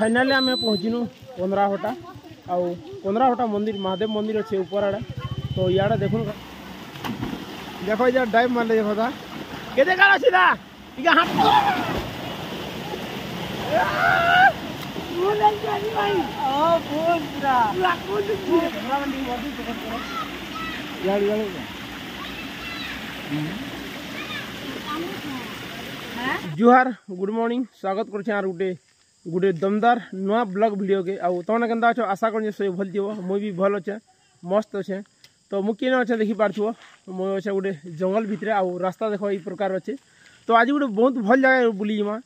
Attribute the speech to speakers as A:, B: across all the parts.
A: Finally आम पहुँचनु पंद्राहटा आउ पंद्राहटा मंदिर महादेव मंदिर अच्छे ऊपर आड़े। तो इे देखो देखो ये डाइव मारे देखो था केते काल अछि दा इका हाथ बोल जानी भाई ओ बोल पूरा लाखों जी हमरा मंडी मोदी तो करो यार यार जुहार गुड मॉर्निंग स्वागत कर यार गुटे गुटे दमदार नुआ ब्लॉग वीडियो के आउ तमने केनता अच्छे आशा कर सब भल थो मुई भी भल अच्छे मस्त अच्छे। तो मुझे अच्छे देखी पार्थ मुझे अच्छे गोटे जंगल भितर आउ रास्ता देख ये प्रकार अच्छे। तो आज गोटे बहुत भल जगह बुलीजिमा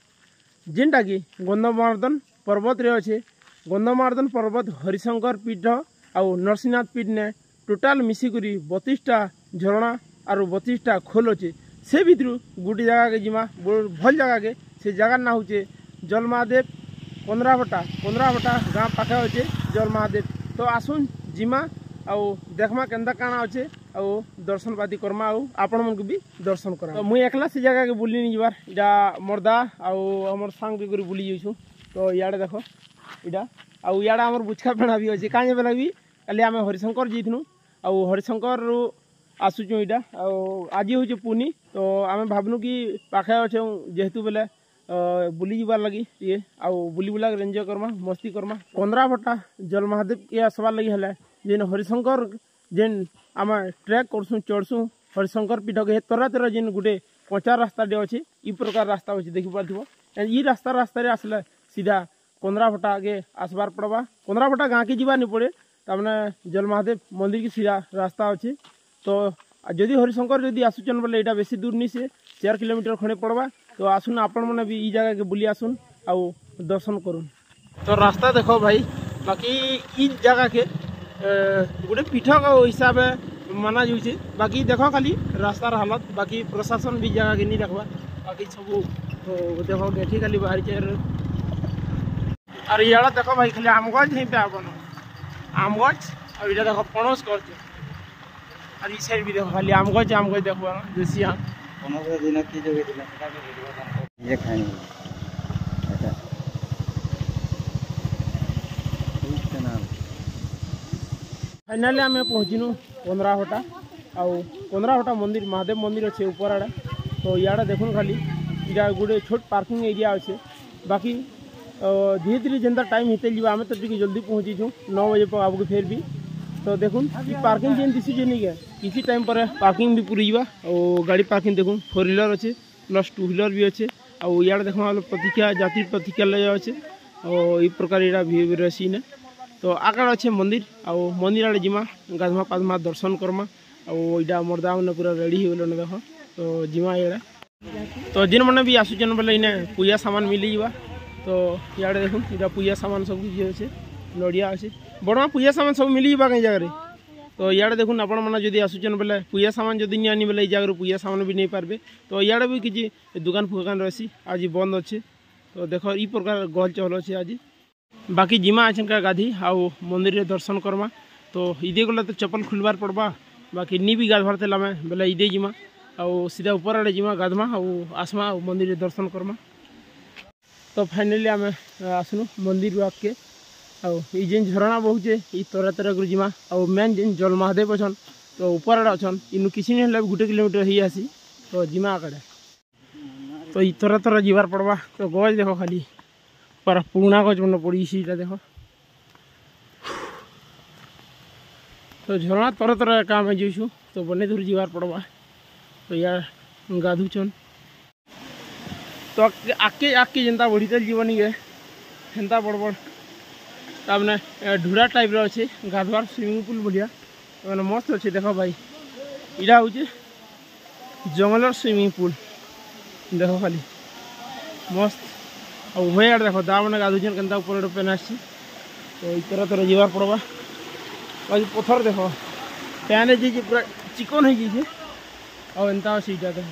A: जेनटा कि गंधमार्दन पर्वत रे अच्छे। गंधमार्दन पर्वत हरिशंकर पीठ आउ नरसिंहनाथ पीठ ने टोटाल मिसिकी 32टा झरणा और 32टा खोल अच्छे। से भितर गोटे जगह के जिमा भल जगह के से जगार ना होचे जल महादेव पंद्राहटा गाँ पाखे अच्छे जल महादेव। तो आसुन जिमा आउ देखमा केन्दा काना अच्छे आउ दर्शन बादी करमा आउ आपण मन को भी दर्शन करा। तो मुई एकला से जगह के बुली नहीं जबार इटा मर्दा आउ हमर सांग भी करी बुली जाइछु। तो इयाडे देखो इटा आउ इयाडे हमर बुचका फेणा भी अच्छे काहे बेला भी काली आमे हरिशंकर जइथनु आउ हरिशंकर आसुछु इटा आउ आज होचे पुनी। तो आमे भाबनु कि पाखे अच्छे जेहेतु बेले बुली जबार लगी ये आउ बुली बुला एंजॉय करमा मस्ती करमा। 15 जल महादेव के आसबार लगी है जेन हरिशंकर जेन आम ट्रैक करसु चढ़सु हरिशंकर पीठ के तरह जेन गोटे कच्चा रास्ता डे अच्छे इ प्रकार रास्ता अच्छे देखी पार्थो। ये रास्ता आसले सीधा 15 आगे आसबार पड़वा 15 गाँ के जीवा नहीं पड़े तमने जल महादेव मंदिर की सीधा रास्ता अच्छे। तो जदि हरिशंकर जदि आसुचन बोले यहाँ बेसी दूर नहीं से 4 किलोमीटर खंडे पड़वा। तो आसुन आपण मैंने भी जगह के बुली आसुन आउ दर्शन करुन। तो रास्ता देखो भाई बाकी इ जगह के गोटे पीठ हिसाब माना जाऊे बाकी देखो खाली रास्तार हालत बाकी प्रशासन भी जगह के नहीं रखवा बाकी सब तो देखो गेठी खाली बाहरी चार और इड़ा देखो भाई खाली आम गज ही पे आबन आम गज और इटा देखो पणस गज और ई साइड भी देखो खाली आम गज देखो देसी आम पणस दिन की जो ये खानी फाइनाली आम पहुँचनु पंद्राहटा आउ 15 मंदिर महादेव मंदिर अच्छे ऊपर आड़े। तो इे देखुन खाली इटा गोटे छोट पार्किंग एरिया अच्छे बाकी धीरे धीरे जेनता टाइम होते जी आम तो जल्दी पहुँचीछू 9 बजे पर आपको फेर भी। तो देखुन पार्किंग जेन दिशु जे नहीं किसी टाइम पर पार्किंग भी पूरी जावा और गाड़ी पार्किंग देखुन 4 व्हीलर अच्छे प्लस 2 व्हीलर भी अच्छे। और इे देखा प्रतीक्षा जाति प्रतीक्षा लगे अच्छे और ये प्रकार यहाँ भी सीन। तो आकार अच्छे मंदिर आउ मंदिर आड़े जिमा गाधमा पाधमा दर्शन करमा और इटा मर्दा मैंने पूरा रेडी हो गल देख। तो जिमा इे तो जिन मैंने भी आसुचन बोले इने पूजा सामान मिली जावा। तो इे देखुन इटा पूजा सामान सब किसी अच्छे नड़िया अच्छे बड़ा पूजा सामान सब मिली जावा कहीं जगह। तो इे देखुन आपण मैंने जदि आसुचन बोले पूजा सामान जदि नहीं आनी बोले जगह पूजा सामान भी नहीं पारबे। तो इे भी किसी दुकान फुकान रही आज बंद अच्छे। तो देख ई प्रकार गहल चहल अच्छे आज बाकी जिमा आछनका गाधी आउ मंदिर रे दर्शन करमा। तो इदे गला तो चप्पल खुलवार पड़वा बाकी नी भी गाधवार थे बोले इदे जिमा आउ सीधा ऊपर आड़े जिमा गाधमा आउ आसमा मंदिर रे दर्शन करमा। तो फाइनाली आम आसनु मंदिर वाक के आउ जेन झरणा बहुचे ये तरह कर जिमा आउ मेन जेन जल महादेव अच्छन तो ऊपर आड़े अच्छन इनु किसी नहीं गोटे किलोमीटर ही आसी तो जिमा आकड़े। तो ये तरह जीवार पड़वा। तो गज देखो खाली पर पुराना गज मन पड़ी इटा देखो। तो झरणा तरह काम है जाइछु तो बने दूर जीवार पड़वा। तो यार गाधुचन तो आके जेनता बढ़ी चल जीवन गे हेन्ता बड़ बड़ तमने ढूरा टाइप अच्छे गाधवार स्विमिंग पूल बढ़िया मैंने मस्त अच्छे देख भाई इटा हूँ जंगलर स्विमिंग पूल देख खाली मस्त और वही आड़े देख दा मैंने गाधुचन के ऊपर पेन आस। तो तरह जीवार पड़वा बाकी पथर देख पैन है पूरा चिकन है जाइए और एंता अच्छे इटा देख।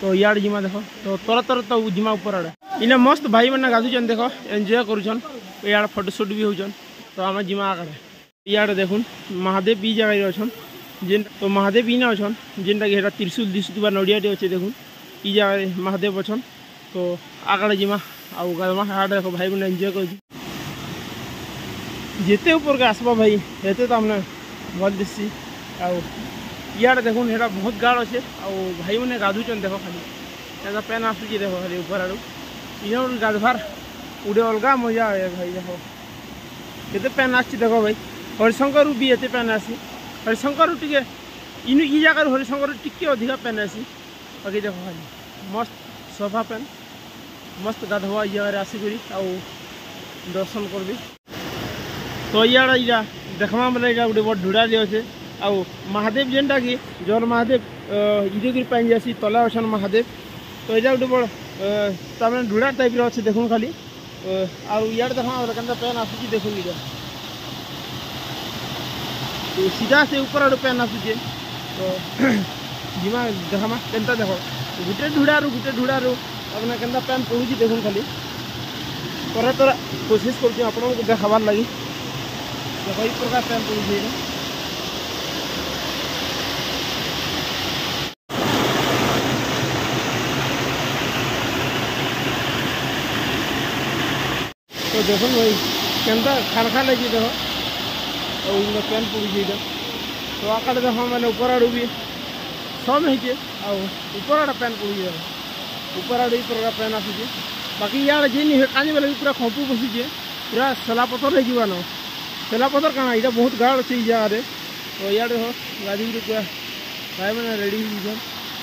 A: तो इे जिमा देख तो तरह तो जिमा ऊपर आड़े इने मस्त भाई मैंने गाधुचन देख एंजॉय करुचन इे फोटोशूट भी होचन। तो आम जिमा आड़े इे देखुन महादेव भी जगह अच्छन जेन तो महादेव इना अच्छन जेनटा कि त्रिशूल दिशुवा नड़ियाटे अच्छे देखुन ई जगह महादेव अच्छन। तो आगे जिमा आउ गाधमा हाड़ देख भाई मैंने एंजॉय कर जिते ऊपर के आसबा भाई हेते तमने भल दिसी आउ इे देखुन है बहुत गाढ़ अच्छे आउ भाई मैंने गाधुचन देख खाली पेन आसूची देख खाली ऊपर आड़ू इन गाधवार उड़े अलग मजा आए भाई देख केते पेन आसी देख भाई हरिशंकर भी ये पेन आसी हरिशंकर टे इन ई जगार हरिशंकर टिके अधिका पेन आसी बाकी देख खाली मस्त सफा पेन मस्त गाधवा ई जगह आसिक दर्शन करबी तो इे इटा देखमा बोले इटा गोटे बड़ ढुड़ा दिए अच्छे आउ महादेव जेनटा कि जल महादेव इधर पाइन जासी तला अच्छन महादेव तो यहाँ गोटे बड़ तमें ढुड़ा टाइप अच्छे देखुन खाली आउ इे देखा पेन आसूची देखुन इटा तो सीधा से ऊपर आड़ पेन आसूचे तो जिमा देखा केनता देख गोटे ढुड़ारू अपना केनता पेन पड़ूची देखुन खाली पर तोरा कोशिश कर देखाबार लगी कई प्रकार पेन पड़ूची तो देखो भाई केनता खान खा लगी देख और इन पेन पड़ूची तो आकाटे देख मैंने ऊपर आड़ू भी सब है ऊपर आड़ पेन पड़ूची ऊपर आड़ प्रकार पेन आसूचे बाकी इे जेन कानी बेले पूरा खंपू बसीचे पूरा सेला पथर हो सेला पथर कण यहाँ बहुत गाढ़ अच्छे जगह तो इे देख गाधी पूरा भाई मैंने रेडी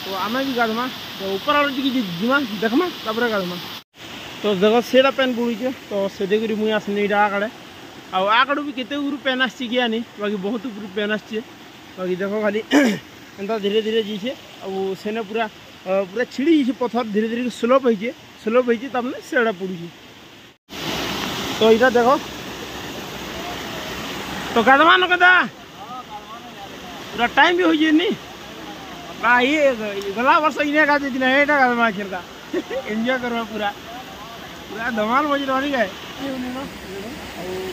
A: तो आम भी गाधमा तो ऊपर आड़ जीमा देखमा तापर गाधमा तो देख सेटा पेन पड़ूचे तो से मुझे आसनी यहाँ आकाड़े आकाड़ू भी केते पेन आसी कि आनी बाकी बहुत पेन आसे बाकी देख खाली एंता धीरे धीरे जीचे और सेने पूरा पूरा छिड़ी जाइए पथर धीरे धीरे स्लोप होती तमें सेटा पड़ूची तो यहाँ देख तो गाधमा न कदा पूरा टाइम भी हो जाए ये गला वर्ष इन्हें गाते दिन एटा गाधमा खेलता एंजॉय करवा पूरा पूरा धमाल मजे रही गए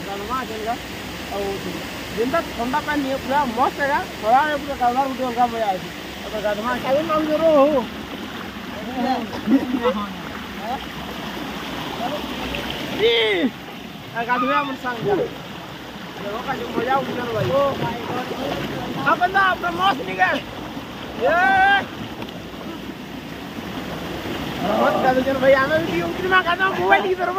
A: गाधमा खेलगा और जेनता ठंडा पानी नहीं पूरा मस्त है थोड़ा पूरा गाधवार गोटे अलग मजा आए गाधमा खेल नाम जरूर हो गाधवा मन संग मजा उठल भाई हाँ बंदा अपना मस्त नहीं गए भाई आम भी मोबाइल की तरफ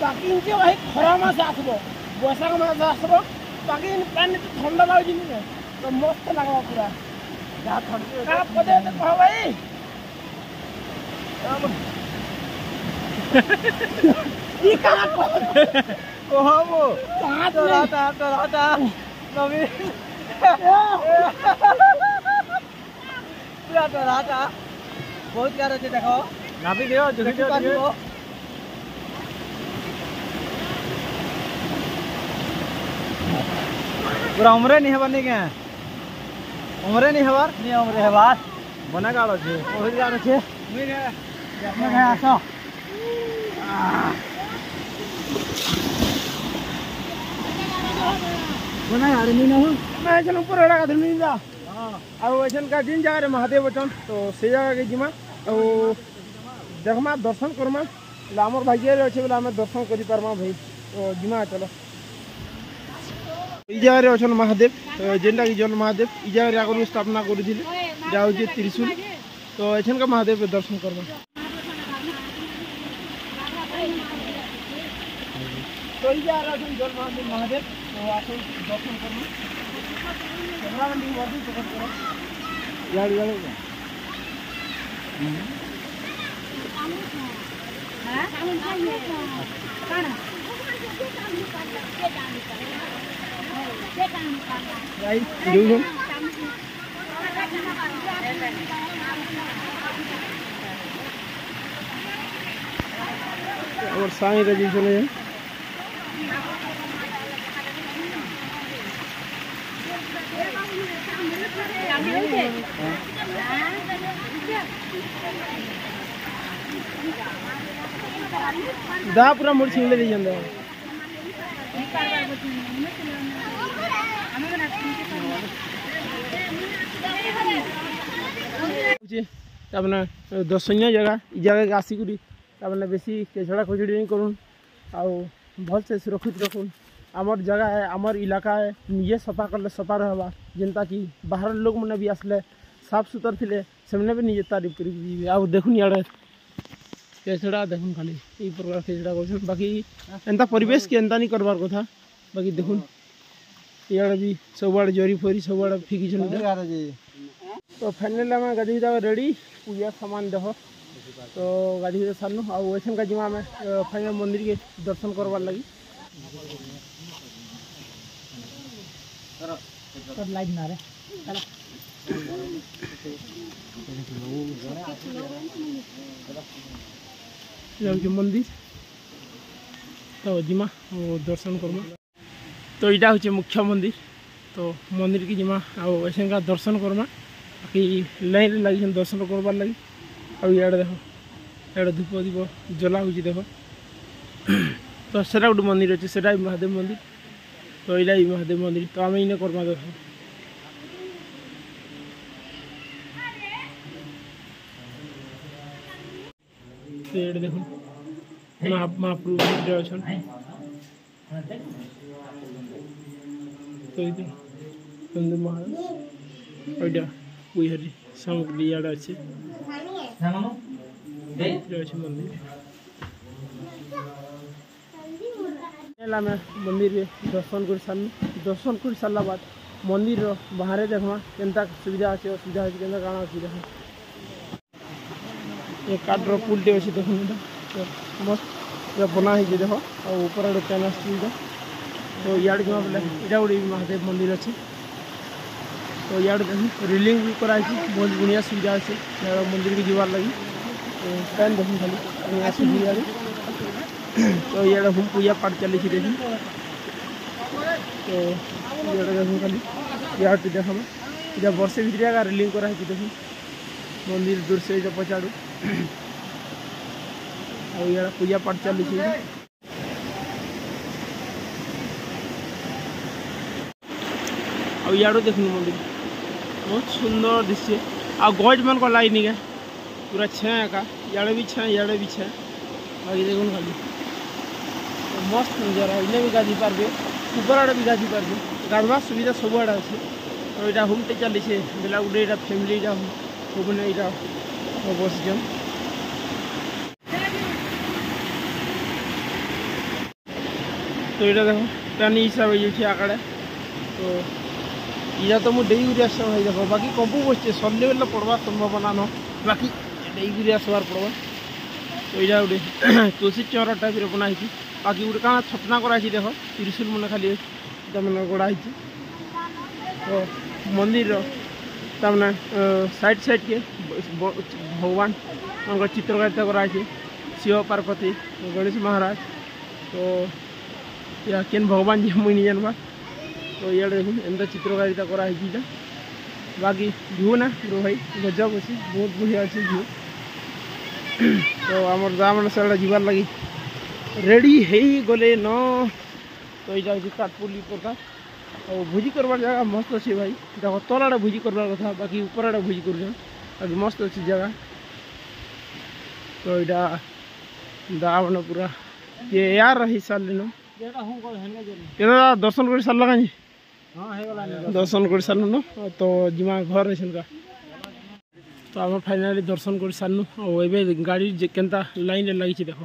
A: बाकी इनके भाई खरा मास आसब बैशाख मास आसब बाकी पानी तो ठंडा लगे तो मस्त लगा पूरा पदे कह भाई बहुत प्यार अच्छे देखो नाभी दियो पूरा उम्रे नहीं हबार नहीं क्या उम्रे नहीं हबार नहीं उम्रे हबार बना गाड़ अच्छे बहुत गाड़ अच्छे आसो बना गाड़ी नहीं ना मैं चल ऊपर एड़ा का नहीं जा और ऐसा का जिन जगह महादेव अचन तो से जगह के जिमा और देखमा दर्शन करमा आमर भाग्य अच्छे बोले आम दर्शन कर पार्मा भाई तो जिमा चलो ई जगह अच्छा महादेव जेनटा कि जल महादेव ई जगह आगे स्थापना कर त्रिशूल तो ऐसा का महादेव के दर्शन करवा तो ई जगह जल महादेव तो आसन दर्शन करवा कैमरा बंदी वर्दी पकड़ करो यार यार और साई रजी चले दा पूरा मुड़ छिंगले दे जंदा तापने दर्शनीय जगह इ जगह के आसिक तापने बेसी केछड़ा खोजड़ी नहीं करूँ आउ भल से सुरक्षित रखूँ आमर जगह है आमर इलाका है निजे सफा कले सफा रहबा जेनता कि बाहर लोग मैंने भी आसले साफ सुथर थे से भी निजे तारीफ कर आउ देखुन इे केछड़ा देखुन खाली यही प्रकार केछड़ा कर बाकी एंता परिवेश के एंता नहीं करवार कथा बाकी देखुन इे भी सब आड़े जरी फरी सब आड़े फिकी तो फाइनल आम गाधी रेडी पूजा सामान देख तो गाधी सारनु आसन का जिमा आम फाइनल मंदिर के दर्शन करवार लगी लाइट ना रे मंदिर तो जिमा दर्शन करमा तो यहाँ हूँ मुख्य मंदिर तो मंदिर की जिमा आसन का दर्शन करमा बाकी लाइन लगी दर्शन करवार लगी आड़ देख इे धूप दीप जला हो देख तो सेटा गोटे मंदिर अच्छे से महादेव मंदिर तो यहाँ महादेव मंदिर तो आम इन्हें करमा देख तो ये देख महाप्रभु अच्छा तो हिंदू महाराज और बुहरी सामग्री इे अच्छे मंदिर मंदिर दर्शन कर सारू दर्शन कर सारा बाद मंदिर बाहर देखमा केनता सुविधा अच्छे असुविधा अच्छे केनता काଣା अच्छी देख ये काठर पुलटे अच्छे देख मस्त बना है देख और ऊपर गोटे पेन आसा तो इे जमा बोले यहाँ गोटे महादेव मंदिर अच्छे तो इे देख रिलिंग भी कराई बहुत बढ़िया सुविधा अच्छे मंदिर की जीवार लगी तो पेन देख खाली आस तो ये हम पूजा पाठ चली देखी तो ये देख खाली यहाँ देखा इधर वर्षे भीतर रिलिंग कराई देखी मंदिर दूर से पचाड़ू और यहाँ पूजा पाठ चली और इे देख मंदिर बहुत सुंदर दृश्य आ गज मन को लाई नहीं पूरा छे एका इे भी छे इे भी छे बाकी देखुन खाली तो मस्त नजारा इन्हें भी गाधी पार्बे ऊपर आड़े भी गाधी पार्बे गाधवा सुविधा सब आड़े अच्छे और यहाँ होमटे चली बेला गोटे यहाँ फैमिली होने यहाँ बस तो यहाँ देख पानी हिसाब हो आकाड़े तो इधर तो मुझे डेई आस देख बाकी कंपू बसचे सल्ले बेले पड़वा संभावना न बाकी डेई आसबार पड़वा तो यहाँ गोटे तुलसी चौर टाइप बनाई बाकी गोटे क्या छटना कराई देख त्रिशूल मैंने खाली मैंने गढ़ाई तो मंदिर तमने साइड साइड के भगवान उनका चित्रकारिता कराई शिव पार्वती गणेश महाराज तो या केन भगवान जी मुझे नहीं जानवा तो ये देखो एंता चित्रकारिता कराई बाकी भ्यू ना रो भाई गजब अच्छे बहुत बढ़िया अच्छे भ्यू तो आमर गाँव मैंने सारा जीवार लगी रेडी है गले न तो यहाँ हूँ काठपुली प्रकार और भोजी करवार जगह मस्त अच्छे भाई देखो तल आड़े भोजी करवार कथा बाकी ऊपर आड़े भोजी कर बाकी मस्त अच्छी जगह तो यहाँ दा मैंने पूरा ये यार रही सारे न दर्शन कर सारा कहीं दर्शन कर सारू न तो जिमा घर है तो आम फाइनाली दर्शन कर सारू और गाड़ी केनता लाइन लगी देख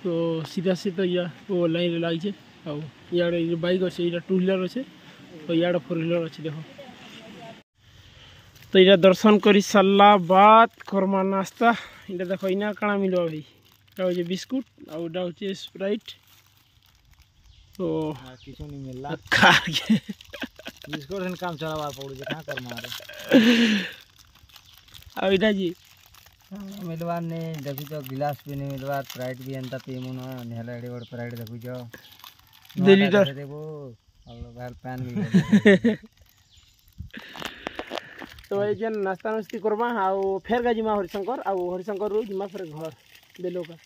A: तो सीधा सीधा या वो लाइन लगी इे बाइक अच्छे यहाँ 2 व्हीलर अच्छे तो इे 4 व्हीलर अच्छे देख तो ये दर्शन कर सारा बाद करमा नाश्ता इटा देख इना काଣା मिल भाई बिस्कुट आउे स्प्राइट तो
B: किछु नहीं मिलला
A: खा के
B: बिस्कुट से काम चलावा पड़ू जे का कर मारे
A: अब इधर जी
B: मिलवा ने देखु जो गिलास भी नहीं मिलवा स्प्राइट भी एंता पीमु न नेला एडी बड़ स्प्राइट देखु जो
A: 2 लीटर
B: देबो और गाल पैन भी
A: तो ये जेन नाश्ता नस्ती करबा आउ फेर गा जिमा हरिशंकर आउ हरिशंकर रू जिमा फेर घर बेलो का